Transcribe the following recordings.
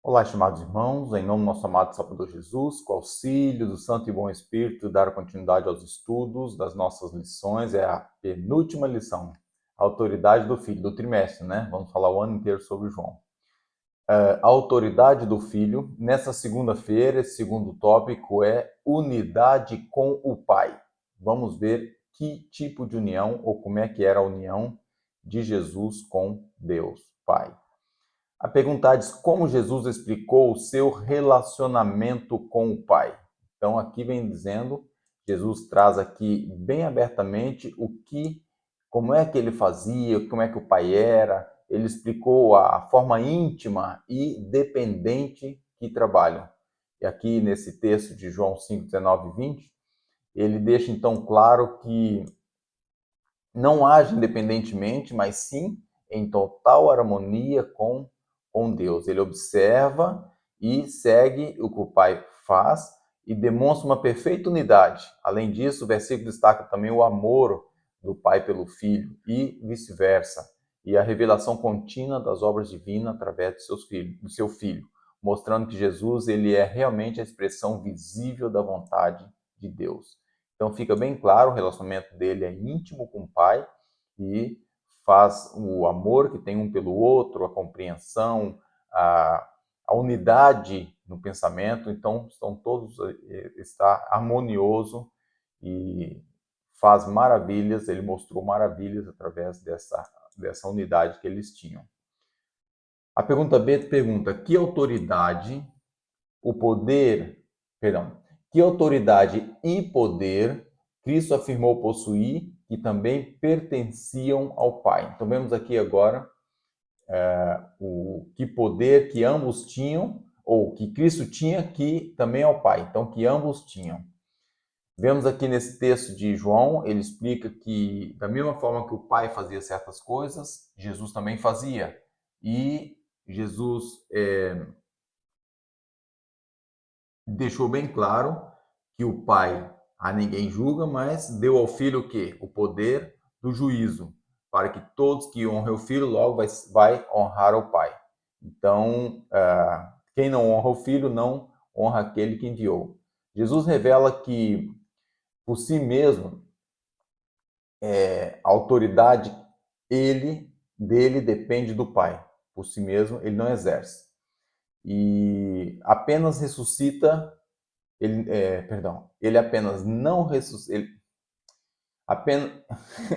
Olá, estimados irmãos, em nome do nosso amado Salvador Jesus, com o auxílio do Santo e Bom Espírito, dar continuidade aos estudos das nossas lições, é a penúltima lição, a autoridade do Filho, do trimestre, né? Vamos falar o ano inteiro sobre João. A autoridade do Filho, nessa segunda-feira, esse segundo tópico é unidade com o Pai. Vamos ver que tipo de união, ou como é que era a união de Jesus com Deus Pai. A pergunta diz como Jesus explicou o seu relacionamento com o Pai. Então, aqui vem dizendo, Jesus traz aqui bem abertamente como é que ele fazia, como é que o Pai era. Ele explicou a forma íntima e dependente que trabalham. E aqui nesse texto de João 5, 19 e 20, ele deixa então claro que não age independentemente, mas sim em total harmonia com Deus. Ele observa e segue o que o Pai faz e demonstra uma perfeita unidade. Além disso, o versículo destaca também o amor do Pai pelo Filho e vice-versa, e a revelação contínua das obras divinas através do seu Filho, mostrando que Jesus ele é realmente a expressão visível da vontade de Deus. Então fica bem claro, o relacionamento dele é íntimo com o Pai e faz o amor que tem um pelo outro, a compreensão, a unidade no pensamento. Então está harmonioso e faz maravilhas. Ele mostrou maravilhas através dessa unidade que eles tinham. A pergunta B pergunta: que autoridade e poder Cristo afirmou possuir e também pertenciam ao Pai? Então vemos aqui agora o que poder que ambos tinham, ou que Cristo tinha, que também ao Pai. Então, que ambos tinham. Vemos aqui nesse texto de João, ele explica que, da mesma forma que o Pai fazia certas coisas, Jesus também fazia. E Jesus deixou bem claro que o Pai a ninguém julga, mas deu ao Filho o quê? O poder do juízo, para que todos que honram o Filho logo vai honrar o Pai. Então, quem não honra o Filho não honra aquele que enviou. Jesus revela que, por si mesmo, a autoridade dele depende do Pai. Por si mesmo, ele não exerce. E apenas ressuscita ele apenas não ressuscita,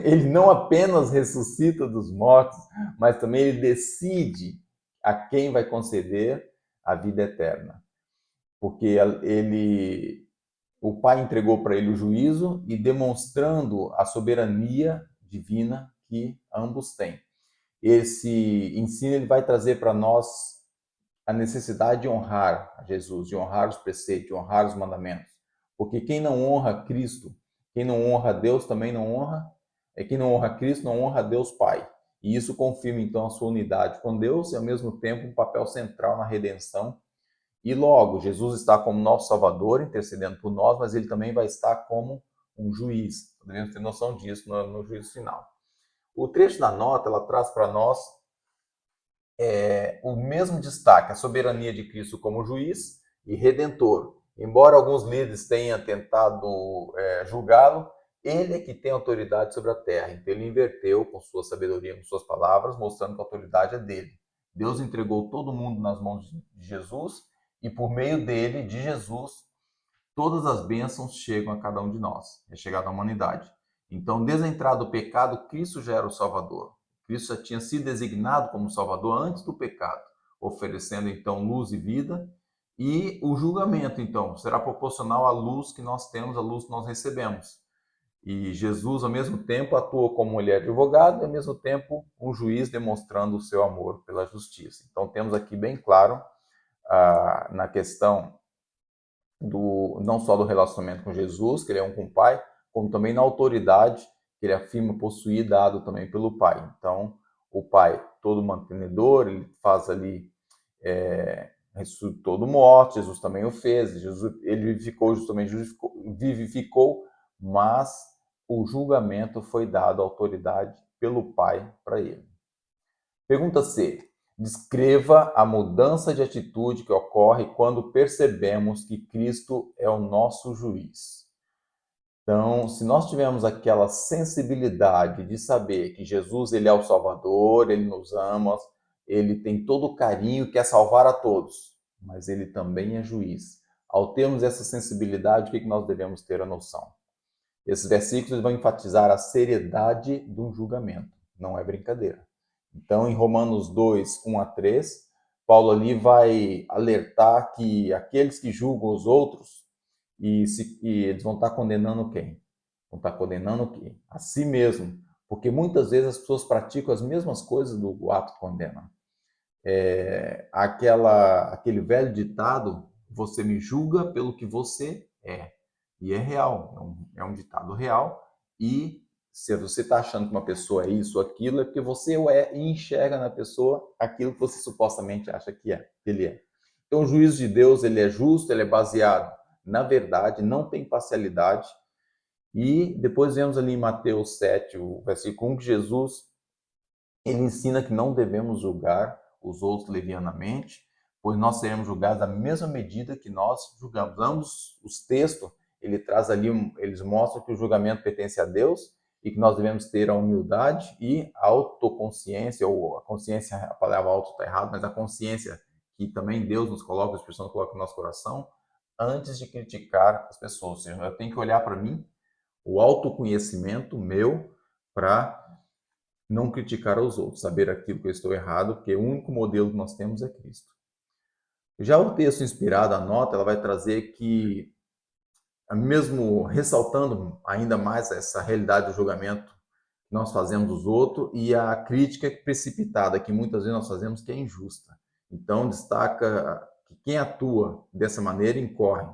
ele não apenas ressuscita dos mortos, mas também ele decide a quem vai conceder a vida eterna. Porque o Pai entregou para ele o juízo e demonstrando a soberania divina que ambos têm. Esse ensino ele vai trazer para nós a necessidade de honrar a Jesus, de honrar os preceitos, de honrar os mandamentos. Porque quem não honra Cristo, quem não honra Deus também não honra, quem não honra Cristo não honra Deus Pai. E isso confirma então a sua unidade com Deus e ao mesmo tempo um papel central na redenção. E logo, Jesus está como nosso Salvador, intercedendo por nós, mas ele também vai estar como um juiz. Devemos ter noção disso no juízo final. O trecho da nota, ela traz para nós o mesmo destaque, a soberania de Cristo como juiz e redentor. Embora alguns líderes tenham tentado julgá-lo, ele é que tem autoridade sobre a terra. Então ele inverteu com sua sabedoria, com suas palavras, mostrando que a autoridade é dele. Deus entregou todo mundo nas mãos de Jesus e por meio dele, de Jesus, todas as bênçãos chegam a cada um de nós. É chegada à humanidade. Então, desde a entrada do pecado, Cristo já era o Salvador. Cristo já tinha sido designado como Salvador antes do pecado, oferecendo então luz e vida. E o julgamento, então, será proporcional à luz que nós temos, à luz que nós recebemos. E Jesus, ao mesmo tempo, atua como ele é advogado e, ao mesmo tempo, um juiz demonstrando o seu amor pela justiça. Então, temos aqui bem claro na questão não só do relacionamento com Jesus, que ele é um com o Pai, como também na autoridade que ele afirma possuir, dado também pelo Pai. Então, o Pai, todo mantenedor, ele faz ali, ressuscitou do morto, Jesus também o fez, Jesus, ele vivificou, Jesus também vivificou, mas o julgamento foi dado à autoridade pelo Pai para ele. Pergunta C. descreva a mudança de atitude que ocorre quando percebemos que Cristo é o nosso juiz. Então, se nós tivermos aquela sensibilidade de saber que Jesus ele é o Salvador, ele nos ama, ele tem todo o carinho, quer salvar a todos, mas ele também é juiz. Ao termos essa sensibilidade, o que nós devemos ter a noção? Esses versículos vão enfatizar a seriedade do julgamento, não é brincadeira. Então, em Romanos 2, 1 a 3, Paulo ali vai alertar que aqueles que julgam os outros, e eles vão estar condenando quem? Vão estar condenando quem? A si mesmo. Porque muitas vezes as pessoas praticam as mesmas coisas do ato que condena. Aquele velho ditado, você me julga pelo que você é. E é real, é um ditado real. E se você está achando que uma pessoa é isso ou aquilo, é porque você o é e enxerga na pessoa aquilo que você supostamente acha que ele é. Então o juízo de Deus, ele é justo, ele é baseado na verdade, não tem parcialidade. E depois vemos ali em Mateus 7, o versículo 1, que Jesus ele ensina que não devemos julgar os outros levianamente, pois nós seremos julgados da mesma medida que nós julgamos. Ambos os textos, ele traz ali, eles mostram que o julgamento pertence a Deus e que nós devemos ter a humildade e a autoconsciência, ou a consciência, a palavra auto está errada, mas a consciência que também Deus nos coloca, o Espírito Santo coloca no nosso coração, antes de criticar as pessoas. Ou seja, eu tenho que olhar para mim, o autoconhecimento meu, para não criticar os outros, saber aquilo que eu estou errado, porque o único modelo que nós temos é Cristo. Já o texto inspirado, a nota, ela vai trazer que, mesmo ressaltando ainda mais essa realidade do julgamento que nós fazemos dos outros e a crítica precipitada que muitas vezes nós fazemos, que é injusta. Então, destaca que quem atua dessa maneira incorre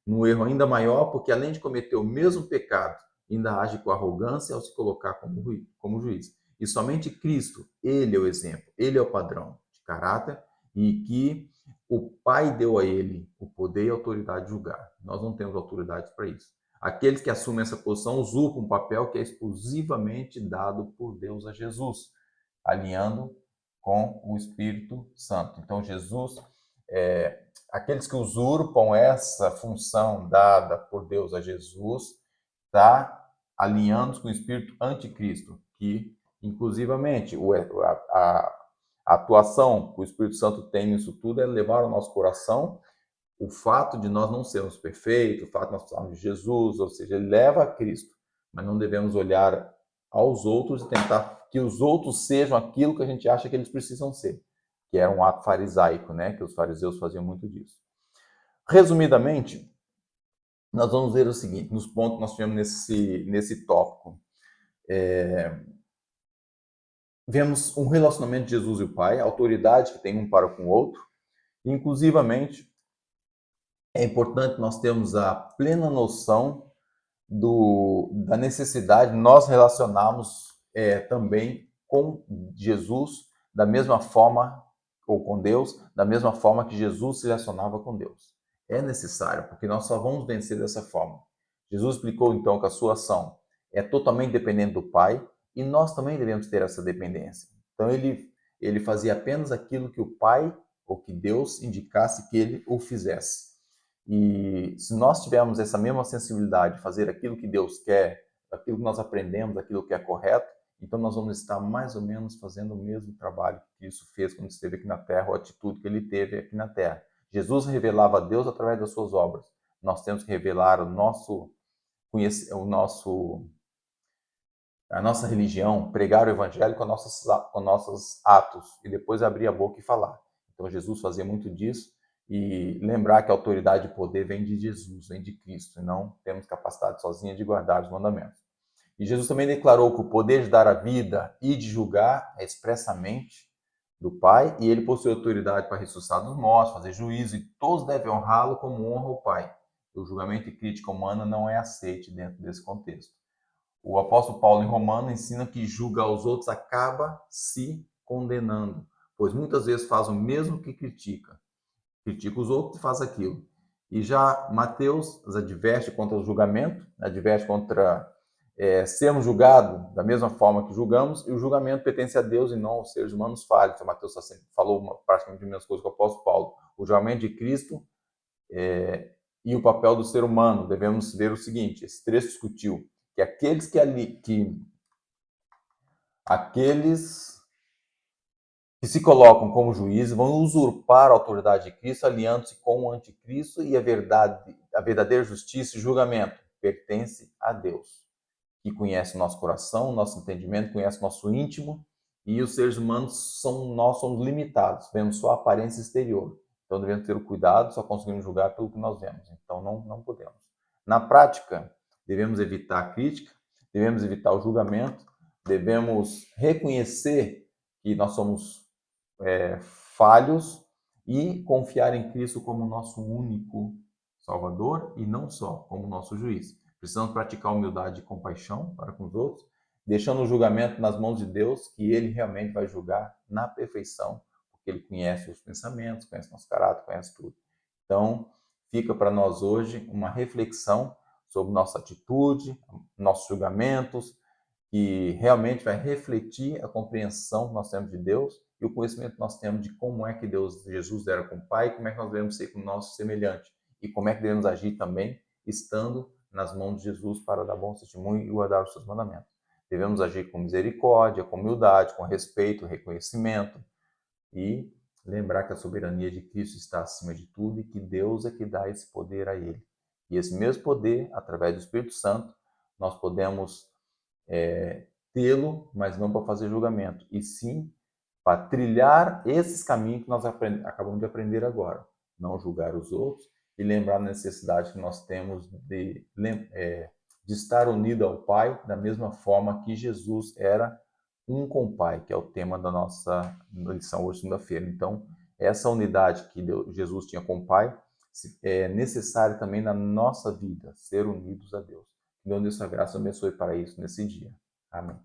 num erro ainda maior, porque além de cometer o mesmo pecado, ainda age com arrogância ao se colocar como juiz. E somente Cristo, ele é o exemplo, ele é o padrão de caráter e que o Pai deu a ele o poder e a autoridade de julgar. Nós não temos autoridade para isso. Aqueles que assumem essa posição usurpam um papel que é exclusivamente dado por Deus a Jesus, alinhando com o Espírito Santo. Então, Jesus, aqueles que usurpam essa função dada por Deus a Jesus, está alinhando com o Espírito anticristo, que, inclusivamente, a atuação que o Espírito Santo tem nisso tudo é levar ao nosso coração o fato de nós não sermos perfeitos, o fato de nós precisarmos de Jesus, ou seja, ele leva a Cristo, mas não devemos olhar aos outros e tentar que os outros sejam aquilo que a gente acha que eles precisam ser, que era um ato farisaico, né? Que os fariseus faziam muito disso. Resumidamente, nós vamos ver o seguinte, nos pontos que nós tivemos nesse tópico. Vemos um relacionamento de Jesus e o Pai, a autoridade que tem um para com o outro, inclusivamente, é importante nós termos a plena noção da necessidade de nós relacionarmos também com Jesus da mesma forma, ou com Deus, da mesma forma que Jesus se relacionava com Deus. É necessário, porque nós só vamos vencer dessa forma. Jesus explicou então que a sua ação é totalmente dependente do Pai e nós também devemos ter essa dependência. Então ele fazia apenas aquilo que o Pai ou que Deus indicasse que ele o fizesse. E se nós tivermos essa mesma sensibilidade de fazer aquilo que Deus quer, aquilo que nós aprendemos, aquilo que é correto, então nós vamos estar mais ou menos fazendo o mesmo trabalho que Cristo fez quando esteve aqui na Terra, ou a atitude que ele teve aqui na Terra. Jesus revelava a Deus através das suas obras. Nós temos que revelar a nossa religião, pregar o evangelho com nossos atos e depois abrir a boca e falar. Então Jesus fazia muito disso. E lembrar que a autoridade e poder vem de Jesus, vem de Cristo, e não temos capacidade sozinha de guardar os mandamentos. E Jesus também declarou que o poder de dar a vida e de julgar é expressamente do Pai, e ele possui autoridade para ressuscitar dos mortos, fazer juízo, e todos devem honrá-lo como honra o Pai. O julgamento e crítica humana não é aceite dentro desse contexto. O apóstolo Paulo, em Romanos, ensina que julgar os outros acaba se condenando, pois muitas vezes faz o mesmo que critica os outros e faz aquilo. E já Mateus adverte contra o julgamento, adverte contra sermos julgados da mesma forma que julgamos, e o julgamento pertence a Deus e não aos seres humanos falhos. O Mateus falou praticamente as mesmas coisas que o apóstolo Paulo. O julgamento de Cristo e o papel do ser humano. Devemos ver o seguinte: esse trecho discutiu que aqueles que se colocam como juízes vão usurpar a autoridade de Cristo, aliando-se com o anticristo, e a verdadeira justiça e julgamento pertence a Deus, que conhece o nosso coração, o nosso entendimento, conhece o nosso íntimo, e os seres humanos nós somos limitados, vemos só a aparência exterior. Então devemos ter o cuidado, só conseguimos julgar pelo que nós vemos. Então não podemos. Na prática, devemos evitar a crítica, devemos evitar o julgamento, devemos reconhecer que nós somos falhos e confiar em Cristo como nosso único Salvador e não só como nosso juiz. Precisamos praticar humildade e compaixão para com os outros, deixando o julgamento nas mãos de Deus, que Ele realmente vai julgar na perfeição, porque Ele conhece os pensamentos, conhece nosso caráter, conhece tudo. Então, fica para nós hoje uma reflexão sobre nossa atitude, nossos julgamentos, que realmente vai refletir a compreensão que nós temos de Deus e o conhecimento que nós temos de como é que Jesus era com o Pai, como é que nós devemos ser com o nosso semelhante e como é que devemos agir também estando nas mãos de Jesus para dar bom testemunho e guardar os seus mandamentos. Devemos agir com misericórdia, com humildade, com respeito, reconhecimento e lembrar que a soberania de Cristo está acima de tudo e que Deus é que dá esse poder a Ele. E esse mesmo poder, através do Espírito Santo, nós podemos tê-lo, mas não para fazer julgamento, e sim para trilhar esses caminhos que nós acabamos de aprender agora. Não julgar os outros e lembrar a necessidade que nós temos de estar unido ao Pai da mesma forma que Jesus era um com o Pai, que é o tema da nossa lição hoje, segunda-feira. Então, essa unidade que Jesus tinha com o Pai é necessária também na nossa vida, ser unidos a Deus. Que Deus, sua graça, abençoe para isso nesse dia. Amém.